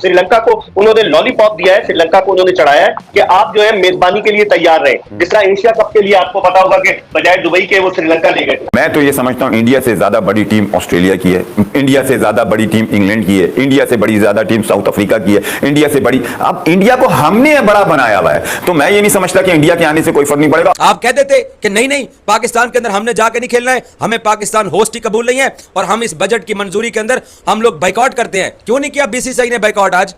श्रीलंका को उन्होंने लॉलीपॉप दिया है, श्रीलंका को उन्होंने चढ़ाया है कि आप जो है मेजबानी के लिए तैयार रहे। जिस तरह एशिया कप के लिए आपको पता होगा कि बजाय दुबई के वो श्रीलंका ले गए। मैं तो ये समझता हूँ इंडिया से ज्यादा बड़ी टीम ऑस्ट्रेलिया की है, इंडिया से ज्यादा बड़ी टीम इंग्लैंड की है, इंडिया से बड़ी ज्यादा टीम साउथ अफ्रीका की है, इंडिया से बड़ी। अब इंडिया को हमने बड़ा बनाया हुआ है, तो मैं ये नहीं समझता कि इंडिया के आने से कोई फर्क नहीं पड़ेगा। आप कहते थे कि नहीं पाकिस्तान के अंदर हमने जाके नहीं खेलना है, हमें पाकिस्तान होस्ट ही कबूल नहीं है और हम इस बजट की मंजूरी के अंदर हम लोग बाइकआउट करते हैं। क्यों नहीं किया बीसीसीआई ने बाइकआउट? आज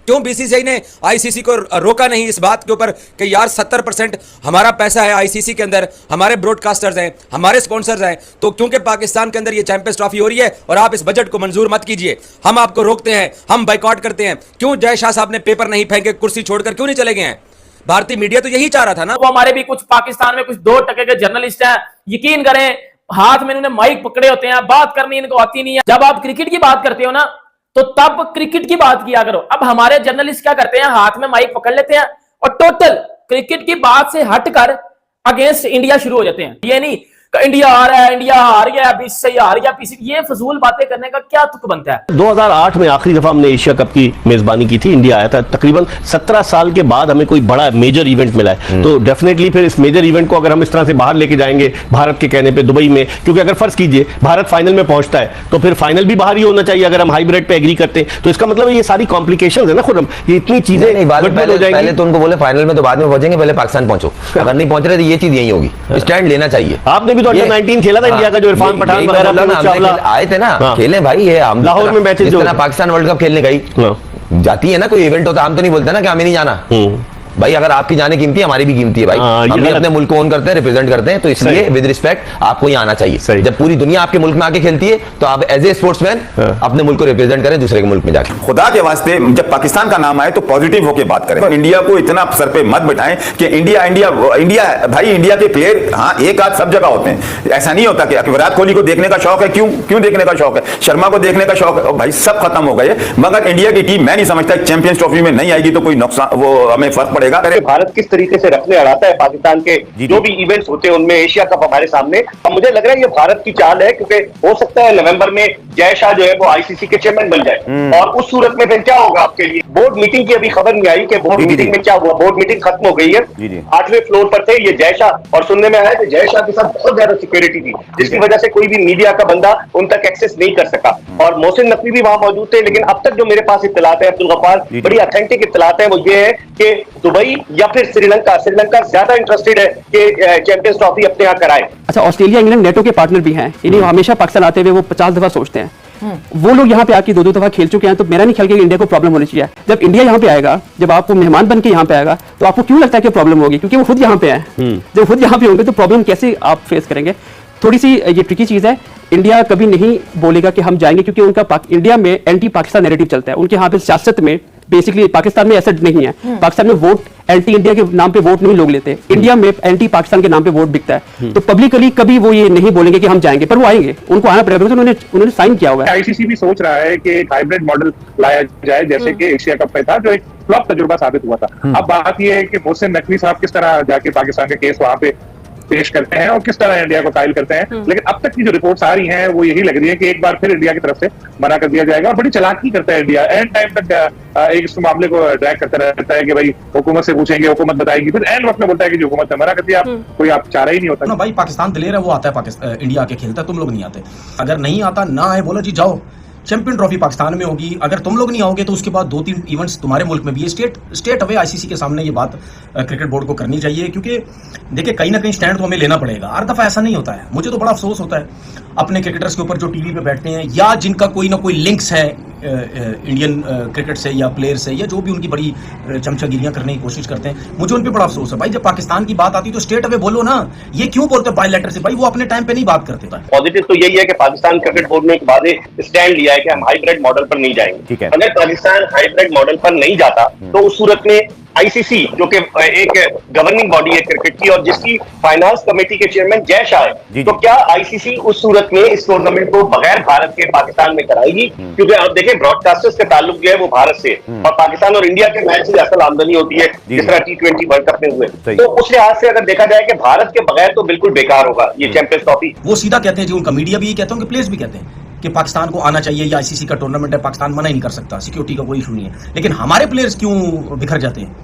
क्यों बीसीसीआई ने आईसीसी को रोका नहीं इस बात के ऊपर कि यार 70% हमारा पैसा है आईसीसी के अंदर, हमारे ब्रॉडकास्टर्स हैं, हमारे स्पॉन्सर्स हैं, तो क्योंकि पाकिस्तान के अंदर ये चैंपियंस ट्रॉफी हो रही है और आप इस बजट को मंजूर मत कीजिए, हम आपको रोकते हैं, हम बाइकआउट करते हैं। क्यों जय शाह साहब ने पेपर नहीं फेंके, कुर्सी छोड़कर क्यों नहीं चले गए हैं? भारतीय मीडिया तो यही चाह रहा था ना। वो हमारे भी कुछ पाकिस्तान में कुछ 2% के जर्नलिस्ट हैं, यकीन करें हाथ में इन्होंने माइक पकड़े होते हैं, बात करनी इनको आती नहीं है। जब आप क्रिकेट की बात करते हो ना तो तब क्रिकेट की बात किया करो। अब हमारे जर्नलिस्ट क्या करते हैं, हाथ में माइक पकड़ लेते हैं और टोटल क्रिकेट की बात से हटकर अगेंस्ट इंडिया शुरू हो जाते हैं। ये नहीं इंडिया आ रहा है, इंडिया हार गया, बीसीसीआई हार गया, ये फजूल बातें करने का क्या तुक बनता है। 2008 में आखिरी दफा हमने एशिया कप की मेजबानी की थी, इंडिया आया था। तकरीबन 17 साल के बाद हमें कोई बड़ा मेजर इवेंट मिला है, तो डेफिनेटली फिर इस मेजर इवेंट को अगर हम इस तरह से बाहर लेके जाएंगे भारत के कहने पे दुबई में, क्योंकि अगर फर्ज कीजिए भारत फाइनल में पहुंचता है तो फिर फाइनल भी बाहर ही होना चाहिए अगर हम हाइब्रिड पे एग्री करते हैं। तो इसका मतलब ये सारी कॉम्प्लिकेशन है ना खुद, ये इतनी चीजें पहले तो उनको बोले फाइनल में तो बाद में पहुंचेंगे, पहले पाकिस्तान पहुंचो। अगर नहीं पहुंच रहे तो ये चीज यही होगी, स्टैंड लेना चाहिए। आपने भी तो अंडर 19 खेला था इंडिया का, जो इरफान पठान आए थे ना, खेले भाई। ये हम लाहौर में मैचेस जो पाकिस्तान वर्ल्ड कप खेलने गई जाती है ना, कोई इवेंट होता है, हम तो नहीं बोलते ना कि हमें नहीं जाना। भाई अगर आपकी जाने कीमती है, हमारी भी कीमती है भाई। हम भी अपने मुल्क को ओन करते हैं, रिप्रेजेंट करते हैं, तो इसलिए विद रिस्पेक्ट आपको यहाँ आना चाहिए। जब पूरी दुनिया आपके मुल्क में आके खेलती है तो आप एज ए स्पोर्ट्समैन अपने मुल्क को रिप्रेजेंट करें दूसरे के मुल्क में जाके। खुदा के वास्ते जब पाकिस्तान का नाम आए तो पॉजिटिव होकर बात करें, तो इंडिया को इतना सर पे मत बिठाएं कि इंडिया इंडिया इंडिया। भाई इंडिया के प्लेयर हाँ एक आध सब जगह होते हैं, ऐसा नहीं होता कि विराट कोहली को देखने का शौक है, क्यों देखने का शौक है, शर्मा को देखने का शौक है, भाई सब खत्म हो गए। मगर इंडिया की टीम मैं नहीं समझता चैंपियंस ट्रॉफी में नहीं आएगी तो कोई नुकसान वो हमें फर्क पड़ेगा। भारत किस तरीके से रखने अड़ाता है पाकिस्तान के जो भी इवेंट्स होते हैं उनमें, एशिया कप हमारे सामने। अब मुझे लग रहा है ये भारत की चाल है, क्योंकि हो सकता है नवंबर में जय शाह जो है वो आईसीसी के चेयरमैन बन जाए, और उस सूरत में फिर क्या होगा आपके लिए। बोर्ड मीटिंग की अभी खबर नहीं आई कि बोर्ड मीटिंग में क्या हुआ। बोर्ड मीटिंग खत्म हो गई है, 8वें फ्लोर पर थे ये जय शाह, और सुनने में आया कि जय शाह के साथ बहुत ज्यादा सिक्योरिटी थी, जिसकी वजह से कोई भी मीडिया का बंदा उन तक एक्सेस नहीं कर सका। और मोहसिन नकवी भी वहां मौजूद थे, लेकिन अब तक जो मेरे पास इत्तलात है अब्दुल गफ्फार, बड़ी ऑथेंटिक इत्तलात है, वो ये है कि दुबई या फिर श्रीलंका ज्यादा इंटरेस्टेड है कि चैंपियंस ट्रॉफी अपने यहाँ कराए। अच्छा, ऑस्ट्रेलिया इंग्लैंड नेटो के पार्टनर भी हैं, इन्हें हमेशा पाकिस्तान आते हुए वो 50 दफा सोचते हैं। वो लोग यहाँ पे आके 2-2 दफा खेल चुके हैं, तो मेरा नहीं ख्याल कि इंडिया को प्रॉब्लम होनी चाहिए। जब इंडिया यहाँ पे आएगा, जब आपको मेहमान बन के यहाँ पे आएगा, तो आपको क्यों लगता है कि प्रॉब्लम होगी? क्योंकि वो खुद यहाँ पे है। जब खुद यहाँ पे होंगे तो प्रॉब्लम कैसे आप फेस करेंगे? थोड़ी सी ये ट्रिकी चीज है। इंडिया कभी नहीं बोलेगा कि हम जाएंगे, क्योंकि उनका इंडिया में एंटी पाकिस्तान नैरेटिव चलता है। उनके यहाँ पे सियासत में बेसिकली पाकिस्तान में ऐसा नहीं है। पाकिस्तान में वोट एंटी इंडिया के नाम पे वोट नहीं लोग लेते, इंडिया में एंटी पाकिस्तान के नाम पे वोट बिकता है। तो पब्लिकली कभी वो ये नहीं बोलेंगे कि हम जाएंगे, पर वो आएंगे, उनको आना पड़ेगा, उन्होंने साइन किया हुआ है। आईसीसी भी सोच रहा है कि एक हाइब्रिड मॉडल लाया जाए, जैसे कि एशिया कप में था, जो एक फ्लॉप तजुर्बा साबित हुआ था। अब बात यह है कि मोहसिन नकवी साहब किस तरह जाके पाकिस्तान का केस वहां पे पेश करते हैं और किस तरह इंडिया को कायल करते हैं। लेकिन अब तक की जो रिपोर्ट्स आ रही हैं वो यही लग रही है कि एक बार फिर इंडिया की तरफ से मना कर दिया जाएगा, और बड़ी चालाकी करता है इंडिया। एंड टाइम तक एक इस मामले को ड्रैग करता रहता है कि भाई हुकूमत से पूछेंगे, हुकूमत बताएगी, फिर एंड वक्त में बोलता है कि जो हुकूमत ने मना कर दिया, कोई आप चाह ही नहीं होता। भाई पाकिस्तान दिलेर है, वो आता है पाकिस्तान इंडिया के खेलता है, तुम लोग नहीं आते। अगर नहीं आता ना आए, बोलो जी जाओ, चैंपियन ट्रॉफी पाकिस्तान में होगी। अगर तुम लोग नहीं आओगे तो उसके बाद 2-3 इवेंट्स तुम्हारे मुल्क में भी है। स्टेट अवे आईसीसी के सामने ये बात क्रिकेट बोर्ड को करनी चाहिए, क्योंकि देखिए कहीं ना कहीं स्टैंड तो हमें लेना पड़ेगा। हर दफा ऐसा नहीं होता है। मुझे तो बड़ा अफसोस होता है अपने क्रिकेटर्स के ऊपर जो टीवी पे बैठते हैं, या जिनका कोई ना कोई लिंक्स है इंडियन क्रिकेट से या प्लेयर से, या जो भी उनकी बड़ी चमचागिरियां करने की कोशिश करते हैं। मुझे उन पर बड़ा अफसोस है भाई। जब पाकिस्तान की बात आती है तो स्टेट अवे बोलो ना, ये क्यों बोलते बायलैटर से? भाई वो अपने टाइम पे नहीं बात करते। पॉजिटिव तो यही है कि पाकिस्तान क्रिकेट बोर्ड ने एक वादे स्टैंड लिया है कि हम हाइब्रिड मॉडल पर नहीं जाएंगे। अगर पाकिस्तान हाइब्रिड मॉडल पर नहीं जाता तो उस सूरत में आईसीसी, जो कि एक गवर्निंग बॉडी है क्रिकेट की और जिसकी फाइनेंस कमेटी के चेयरमैन जय शाह है, तो क्या आईसीसी उस सूरत में इस टूर्नामेंट को बगैर भारत के पाकिस्तान में कराएगी? क्योंकि आप देखें ब्रॉडकास्टर्स के ताल्लुक जो है वो भारत से, और पाकिस्तान और इंडिया के मैच से असल आमदनी होती है, जिस तरह T20 वर्ल्ड कप में हुए। तो उस लिहाज से अगर देखा जाए कि भारत के बगैर तो बिल्कुल बेकार होगा ये चैंपियंस ट्रॉफी। वो सीधा कहते हैं जी, उनका मीडिया भी कहते हैं, उनके प्लेयर्स भी कहते हैं कि पाकिस्तान को आना चाहिए, या आईसीसी का टूर्नामेंट है, पाकिस्तान मना ही नहीं कर सकता, सिक्योरिटी का कोई इशू नहीं है। लेकिन हमारे प्लेयर्स क्यों बिखर जाते हैं?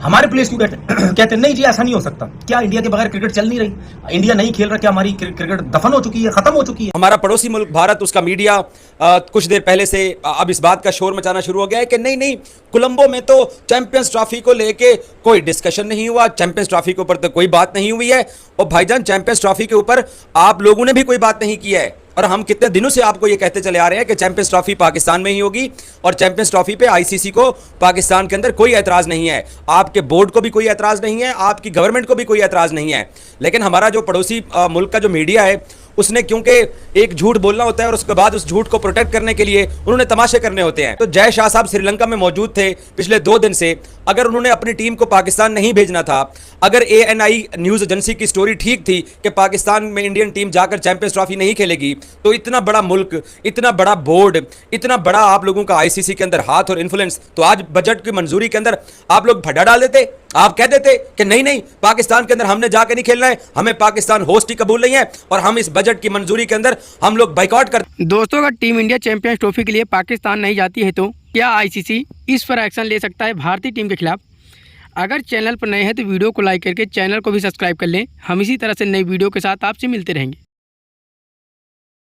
हमारे प्लेयर्स क्यों कहते हैं नहीं जी ऐसा नहीं हो सकता? क्या इंडिया के बगैर क्रिकेट चल नहीं रही? इंडिया नहीं खेल रहा? क्या हमारी क्रिकेट दफन हो चुकी है, खत्म हो चुकी है? हमारा पड़ोसी मुल्क भारत, उसका मीडिया कुछ देर पहले से अब इस बात का शोर मचाना शुरू हो गया है कि नहीं नहीं, कोलंबो में तो चैंपियंस ट्रॉफी को लेके कोई डिस्कशन नहीं हुआ, चैंपियंस ट्रॉफी के ऊपर तो कोई बात नहीं हुई है। और भाईजान, चैंपियंस ट्रॉफी के ऊपर आप लोगों ने भी कोई बात नहीं की है, और हम कितने दिनों से आपको ये कहते चले आ रहे हैं कि चैंपियंस ट्रॉफी पाकिस्तान में ही होगी, और चैंपियंस ट्रॉफी पे आईसीसी को पाकिस्तान के अंदर कोई एतराज नहीं है, आपके बोर्ड को भी कोई एतराज नहीं है, आपकी गवर्नमेंट को भी कोई एतराज नहीं है। लेकिन हमारा जो पड़ोसी मुल्क का जो मीडिया है, उसने क्योंकि एक झूठ बोलना होता है और उसके बाद उस झूठ को प्रोटेक्ट करने के लिए उन्होंने तमाशे करने होते हैं। तो जय शाह साहब श्रीलंका में मौजूद थे पिछले 2 दिन से, अगर उन्होंने अपनी टीम को पाकिस्तान नहीं भेजना था, अगर ANI न्यूज एजेंसी की स्टोरी ठीक थी कि पाकिस्तान में इंडियन टीम जाकर चैंपियंस ट्रॉफी नहीं खेलेगी, तो इतना बड़ा मुल्क, इतना बड़ा बोर्ड, इतना बड़ा आप लोगों का आईसीसी के अंदर हाथ और इन्फ्लुएंस, तो आज बजट की मंजूरी के अंदर आप लोग भड्डा डाल देते। आप कह देते कि नहीं नहीं, पाकिस्तान के अंदर हमने जाकर नहीं खेलना है, हमें पाकिस्तान होस्ट ही कबूल नहीं है, और हम इस बजट की मंजूरी के अंदर हम लोग बाइकआउट करते। दोस्तों, अगर टीम इंडिया चैंपियंस ट्रॉफी के लिए पाकिस्तान नहीं जाती है तो क्या आईसीसी इस पर एक्शन ले सकता है भारतीय टीम के खिलाफ? अगर चैनल पर नए हैं तो वीडियो को लाइक करके चैनल को भी सब्सक्राइब कर लें। हम इसी तरह से नई वीडियो के साथ आपसे मिलते रहेंगे।